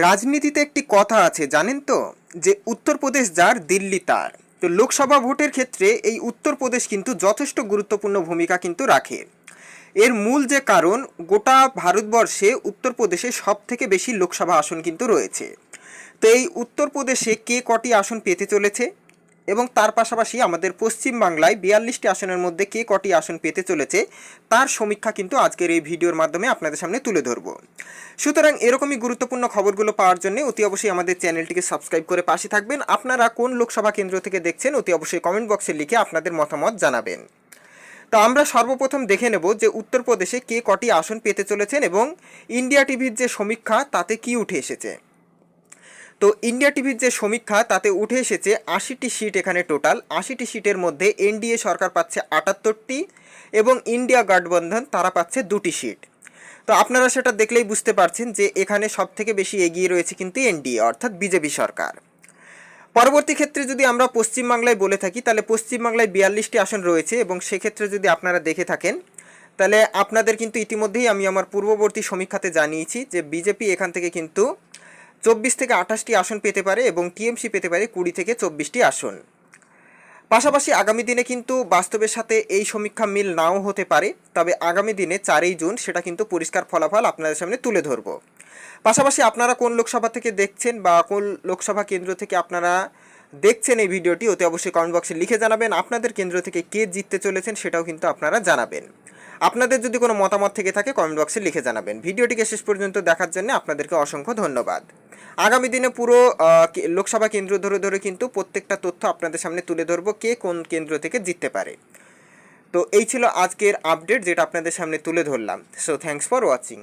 রাজনীতিতে একটি কথা আছে জানেন তো, যে উত্তরপ্রদেশ যার দিল্লি তার। তো লোকসভা ভোটের ক্ষেত্রে এই উত্তরপ্রদেশ কিন্তু যথেষ্ট গুরুত্বপূর্ণ ভূমিকা কিন্তু রাখে। এর মূল যে কারণ, গোটা ভারতবর্ষে উত্তরপ্রদেশে সব থেকে বেশি লোকসভা আসন কিন্তু রয়েছে। তো এই উত্তরপ্রদেশে কে কটি আসন পেতে চলেছে এবং তার পাশাপাশি আমাদের পশ্চিমবাংলায় 42টি আসনের মধ্যে কে কটি আসন পেতে চলেছে তার সমীক্ষা কিন্তু আজকের এই ভিডিওর মাধ্যমে আপনাদের সামনে তুলে ধরব। সুতরাং এরকমই গুরুত্বপূর্ণ খবরগুলো পাওয়ার জন্য অতি অবশ্যই আমাদের চ্যানেলটিকে সাবস্ক্রাইব করে পাশে থাকবেন। আপনারা কোন লোকসভা কেন্দ্র থেকে দেখছেন অতি অবশ্যই কমেন্ট বক্সে লিখে আপনাদের মতামত জানাবেন। তো আমরা সর্বপ্রথম দেখে নেব যে উত্তরপ্রদেশে কে কটি আসন পেতে চলেছেন এবং ইন্ডিয়া টিভির যে সমীক্ষা তাতে কি উঠে এসেছে। তো ইন্ডিয়া টিভির যে সমীক্ষা তাতে উঠে এসেছে 80টি সিট, এখানে টোটাল 80টি সিটের মধ্যে এনডিএ সরকার পাচ্ছে 78টি এবং ইন্ডিয়া গঠবন্ধন তারা পাচ্ছে 2টি সিট। তো আপনারা সেটা দেখলেই বুঝতে পারছেন যে এখানে সব থেকে বেশি এগিয়ে রয়েছে কিন্তু এনডিএ অর্থাৎ বিজেপি সরকার। পরবর্তী ক্ষেত্রে যদি আমরা পশ্চিমবাংলায় বলে থাকি তাহলে পশ্চিমবাংলায় 42টি আসন রয়েছে এবং সেক্ষেত্রে যদি আপনারা দেখে থাকেন তাহলে আপনাদের কিন্তু ইতিমধ্যেই আমি আমার পূর্ববর্তী সমীক্ষাতে জানিয়েছি যে বিজেপি এখান থেকে কিন্তু 24 থেকে 28টি আসন পেতে পারে এবং টিএমসি পেতে পারে 20 থেকে 24টি আসন। পাশাপাশি আগামী দিনে কিন্তু বাস্তবের সাথে এই সমীক্ষা মিল নাও হতে পারে, তবে আগামী দিনে 4ই জুন সেটা কিন্তু পরিষ্কার ফলাফল আপনাদের সামনে তুলে ধরব। পাশাপাশি আপনারা কোন লোকসভা থেকে দেখছেন বা কোন লোকসভা কেন্দ্র থেকে আপনারা দেখছেন এই ভিডিওটি অতি অবশ্যই কমেন্ট বক্সে লিখে জানাবেন। আপনাদের কেন্দ্র থেকে কে জিততে চলেছেন সেটাও কিন্তু আপনারা জানাবেন। আপনাদের যদি কোনো মতামত থেকে থাকে কমেন্ট বক্সে লিখে জানাবেন। ভিডিওটিকে শেষ পর্যন্ত দেখার জন্য আপনাদেরকে অসংখ্য ধন্যবাদ। আগামী দিনে পুরো লোকসভা কেন্দ্র ধরে ধরে কিন্তু প্রত্যেকটা তথ্য আপনাদের সামনে তুলে ধরবো কে কোন কেন্দ্র থেকে জিততে পারে। তো এই ছিল আজকের আপডেট যেটা আপনাদের সামনে তুলে ধরলাম। So thanks for watching.